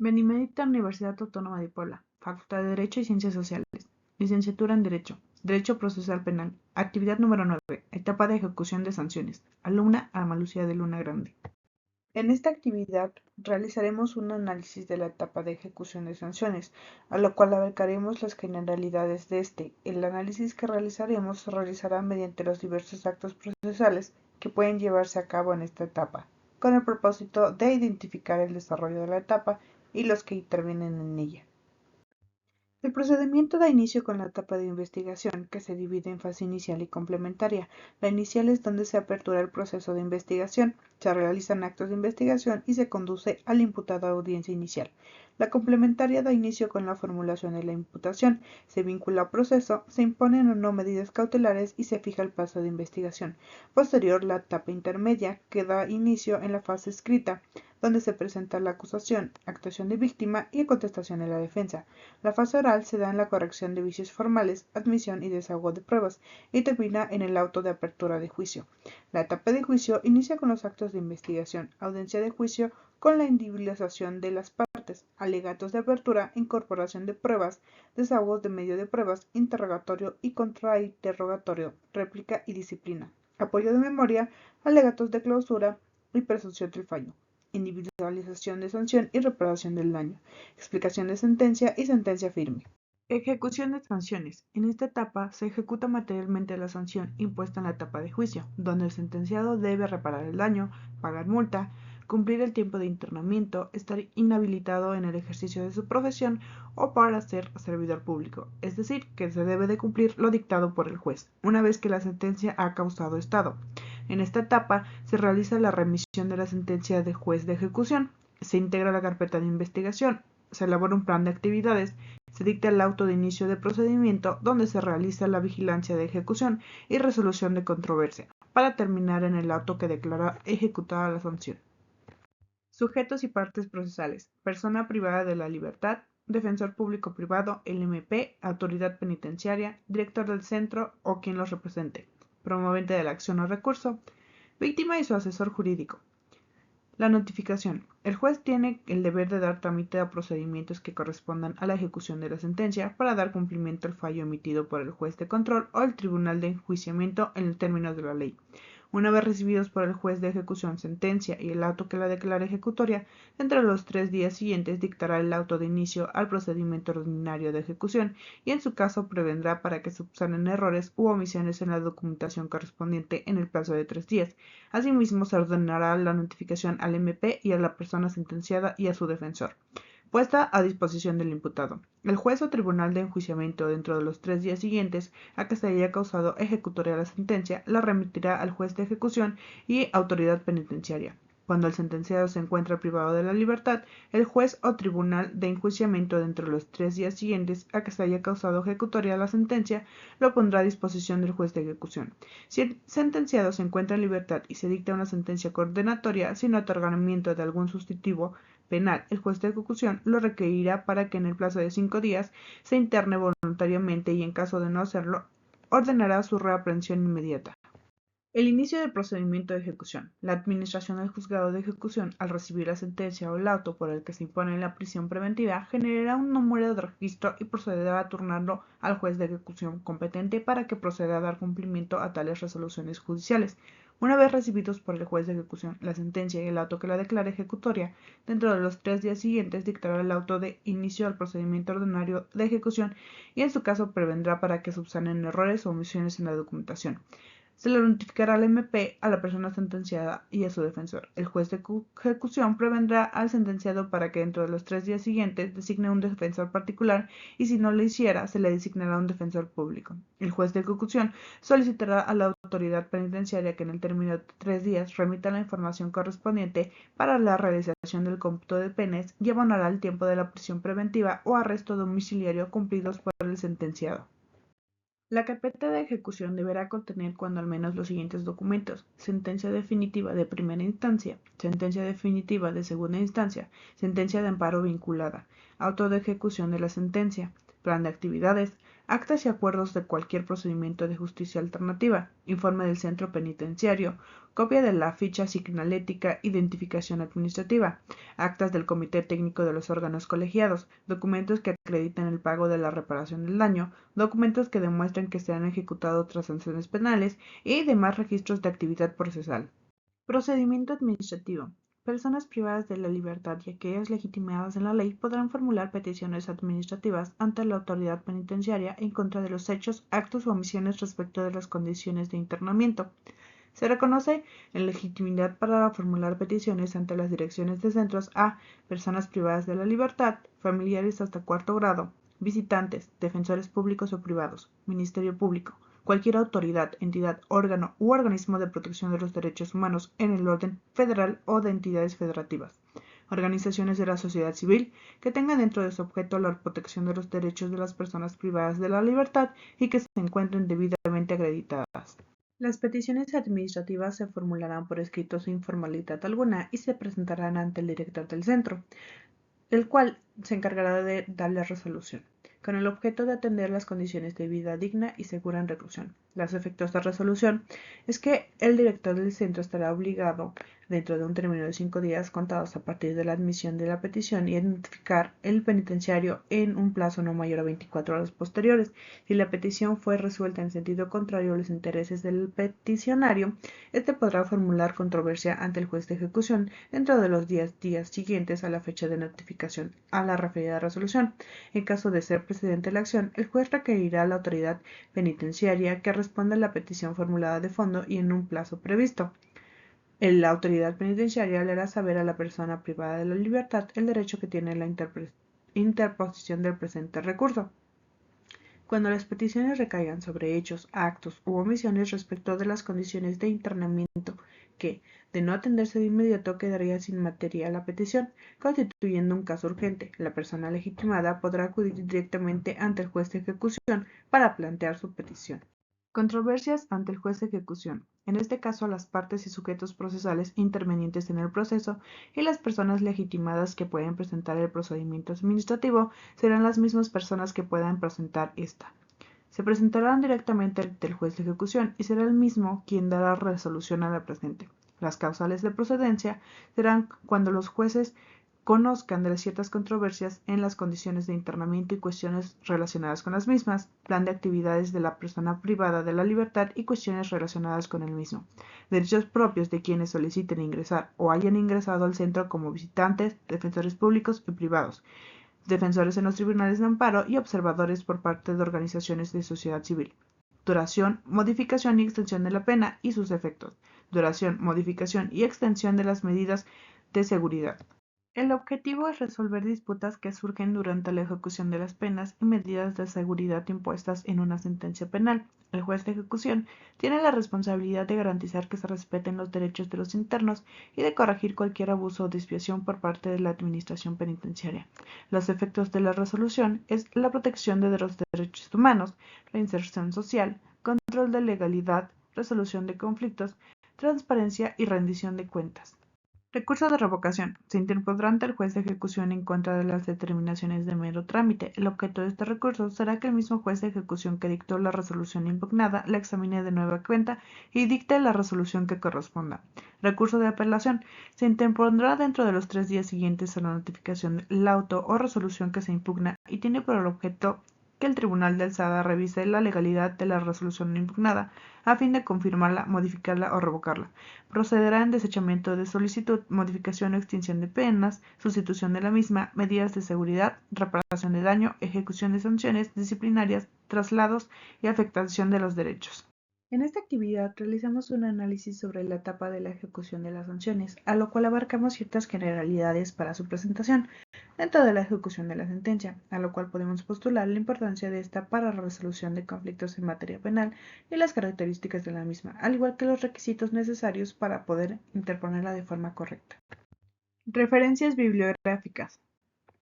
Benemérita Universidad Autónoma de Puebla, Facultad de Derecho y Ciencias Sociales, Licenciatura en Derecho, Derecho Procesal Penal, actividad número 9, etapa de ejecución de sanciones, alumna Alma Lucía de Luna Grande. En esta actividad realizaremos un análisis de la etapa de ejecución de sanciones, a lo cual abarcaremos las generalidades de este. El análisis que realizaremos se realizará mediante los diversos actos procesales que pueden llevarse a cabo en esta etapa, con el propósito de identificar el desarrollo de la etapa y los que intervienen en ella. El procedimiento da inicio con la etapa de investigación, que se divide en fase inicial y complementaria. La inicial es donde se apertura el proceso de investigación, se realizan actos de investigación y se conduce al imputado a audiencia inicial. La complementaria da inicio con la formulación de la imputación, se vincula al proceso, se imponen o no medidas cautelares y se fija el plazo de investigación. Posterior, la etapa intermedia, que da inicio en la fase escrita, donde se presenta la acusación, actuación de víctima y contestación de la defensa. La fase oral se da en la corrección de vicios formales, admisión y desahogo de pruebas, y termina en el auto de apertura de juicio. La etapa de juicio inicia con los actos de investigación, audiencia de juicio con la individualización de las partes, alegatos de apertura, incorporación de pruebas, desahogos de medio de pruebas, interrogatorio y contrainterrogatorio, réplica y disciplina, apoyo de memoria, alegatos de clausura y presunción del fallo, individualización de sanción y reparación del daño, explicación de sentencia y sentencia firme. Ejecución de sanciones. En esta etapa se ejecuta materialmente la sanción impuesta en la etapa de juicio, donde el sentenciado debe reparar el daño, pagar multa, cumplir el tiempo de internamiento, estar inhabilitado en el ejercicio de su profesión o para ser servidor público, es decir, que se debe de cumplir lo dictado por el juez, una vez que la sentencia ha causado estado. En esta etapa se realiza la remisión de la sentencia de juez de ejecución, se integra la carpeta de investigación, se elabora un plan de actividades, se dicta el auto de inicio de procedimiento donde se realiza la vigilancia de ejecución y resolución de controversia, para terminar en el auto que declara ejecutada la sanción. Sujetos y partes procesales. Persona privada de la libertad, defensor público privado, LMP, autoridad penitenciaria, director del centro o quien los represente, promovente de la acción o recurso, víctima y su asesor jurídico. La notificación. El juez tiene el deber de dar trámite a procedimientos que correspondan a la ejecución de la sentencia para dar cumplimiento al fallo emitido por el juez de control o el tribunal de enjuiciamiento en el término de la ley. Una vez recibidos por el juez de ejecución sentencia y el auto que la declare ejecutoria, dentro de los 3 días siguientes dictará el auto de inicio al procedimiento ordinario de ejecución y en su caso prevendrá para que subsanen errores u omisiones en la documentación correspondiente en el plazo de 3 días. Asimismo, se ordenará la notificación al MP y a la persona sentenciada y a su defensor, puesta a disposición del imputado. El juez o tribunal de enjuiciamiento, dentro de los 3 días siguientes a que se haya causado ejecutoria la sentencia, la remitirá al juez de ejecución y autoridad penitenciaria. Cuando el sentenciado se encuentra privado de la libertad, el juez o tribunal de enjuiciamiento, dentro de los 3 días siguientes a que se haya causado ejecutoria la sentencia, lo pondrá a disposición del juez de ejecución. Si el sentenciado se encuentra en libertad y se dicta una sentencia condenatoria sin otorgamiento de algún sustitutivo penal, el juez de ejecución lo requerirá para que en el plazo de 5 días se interne voluntariamente y en caso de no hacerlo, ordenará su reaprehensión inmediata. El inicio del procedimiento de ejecución. La administración del juzgado de ejecución, al recibir la sentencia o el auto por el que se impone la prisión preventiva, generará un número de registro y procederá a turnarlo al juez de ejecución competente para que proceda a dar cumplimiento a tales resoluciones judiciales. Una vez recibidos por el juez de ejecución la sentencia y el auto que la declare ejecutoria, dentro de los 3 días siguientes dictará el auto de inicio al procedimiento ordinario de ejecución y en su caso prevendrá para que subsanen errores o omisiones en la documentación. Se le notificará al MP, a la persona sentenciada y a su defensor. El juez de ejecución prevendrá al sentenciado para que dentro de los 3 días siguientes designe un defensor particular y si no lo hiciera, se le designará un defensor público. El juez de ejecución solicitará a la autoridad penitenciaria que en el término de 3 días remita la información correspondiente para la realización del cómputo de penas y abonará el tiempo de la prisión preventiva o arresto domiciliario cumplidos por el sentenciado. La carpeta de ejecución deberá contener cuando al menos los siguientes documentos: sentencia definitiva de primera instancia, sentencia definitiva de segunda instancia, sentencia de amparo vinculada, auto de ejecución de la sentencia, plan de actividades, actas y acuerdos de cualquier procedimiento de justicia alternativa, informe del centro penitenciario, copia de la ficha signalética, identificación administrativa, actas del comité técnico de los órganos colegiados, documentos que acrediten el pago de la reparación del daño, documentos que demuestren que se han ejecutado otras sanciones penales y demás registros de actividad procesal. Procedimiento administrativo. Personas privadas de la libertad y aquellas legitimadas en la ley podrán formular peticiones administrativas ante la autoridad penitenciaria en contra de los hechos, actos o omisiones respecto de las condiciones de internamiento. Se reconoce en legitimidad para formular peticiones ante las direcciones de centros a personas privadas de la libertad, familiares hasta cuarto grado, visitantes, defensores públicos o privados, Ministerio Público, cualquier autoridad, entidad, órgano u organismo de protección de los derechos humanos en el orden federal o de entidades federativas, organizaciones de la sociedad civil que tengan dentro de su objeto la protección de los derechos de las personas privadas de la libertad y que se encuentren debidamente acreditadas. Las peticiones administrativas se formularán por escrito sin formalidad alguna y se presentarán ante el director del centro, el cual se encargará de darle resolución, con el objeto de atender las condiciones de vida digna y segura en reclusión. Los efectos de resolución es que el director del centro estará obligado, dentro de un término de 5 días contados a partir de la admisión de la petición, y identificar el penitenciario en un plazo no mayor a 24 horas posteriores. Si la petición fue resuelta en sentido contrario a los intereses del peticionario, este podrá formular controversia ante el juez de ejecución dentro de los 10 días siguientes a la fecha de notificación a la referida resolución. En caso de ser procedente la acción, el juez requerirá a la autoridad penitenciaria que responda a la petición formulada de fondo y en un plazo previsto. La autoridad penitenciaria le hará saber a la persona privada de la libertad el derecho que tiene a la interposición del presente recurso. Cuando las peticiones recaigan sobre hechos, actos u omisiones respecto de las condiciones de internamiento que, de no atenderse de inmediato, quedaría sin materia la petición, constituyendo un caso urgente, la persona legitimada podrá acudir directamente ante el juez de ejecución para plantear su petición. Controversias ante el juez de ejecución. En este caso, las partes y sujetos procesales intervenientes en el proceso y las personas legitimadas que pueden presentar el procedimiento administrativo serán las mismas personas que puedan presentar esta. Se presentarán directamente ante el juez de ejecución y será el mismo quien dará resolución a la presente. Las causales de procedencia serán cuando los jueces conozcan de ciertas controversias en las condiciones de internamiento y cuestiones relacionadas con las mismas, plan de actividades de la persona privada de la libertad y cuestiones relacionadas con el mismo, derechos propios de quienes soliciten ingresar o hayan ingresado al centro como visitantes, defensores públicos y privados, defensores en los tribunales de amparo y observadores por parte de organizaciones de sociedad civil. Duración, modificación y extensión de la pena y sus efectos. Duración, modificación y extensión de las medidas de seguridad. El objetivo es resolver disputas que surgen durante la ejecución de las penas y medidas de seguridad impuestas en una sentencia penal. El juez de ejecución tiene la responsabilidad de garantizar que se respeten los derechos de los internos y de corregir cualquier abuso o desviación por parte de la administración penitenciaria. Los efectos de la resolución es la protección de los derechos humanos, la inserción social, control de legalidad, resolución de conflictos, transparencia y rendición de cuentas. Recurso de revocación. Se interpondrá ante el juez de ejecución en contra de las determinaciones de mero trámite. El objeto de este recurso será que el mismo juez de ejecución que dictó la resolución impugnada la examine de nueva cuenta y dicte la resolución que corresponda. Recurso de apelación. Se interpondrá dentro de los 3 días siguientes a la notificación del auto o resolución que se impugna y tiene por objeto que el Tribunal de Alzada revise la legalidad de la resolución impugnada a fin de confirmarla, modificarla o revocarla. Procederá en desechamiento de solicitud, modificación o extinción de penas, sustitución de la misma, medidas de seguridad, reparación de daño, ejecución de sanciones disciplinarias, traslados y afectación de los derechos. En esta actividad realizamos un análisis sobre la etapa de la ejecución de las sanciones, a lo cual abarcamos ciertas generalidades para su presentación dentro de la ejecución de la sentencia, a lo cual podemos postular la importancia de esta para la resolución de conflictos en materia penal y las características de la misma, al igual que los requisitos necesarios para poder interponerla de forma correcta. Referencias bibliográficas.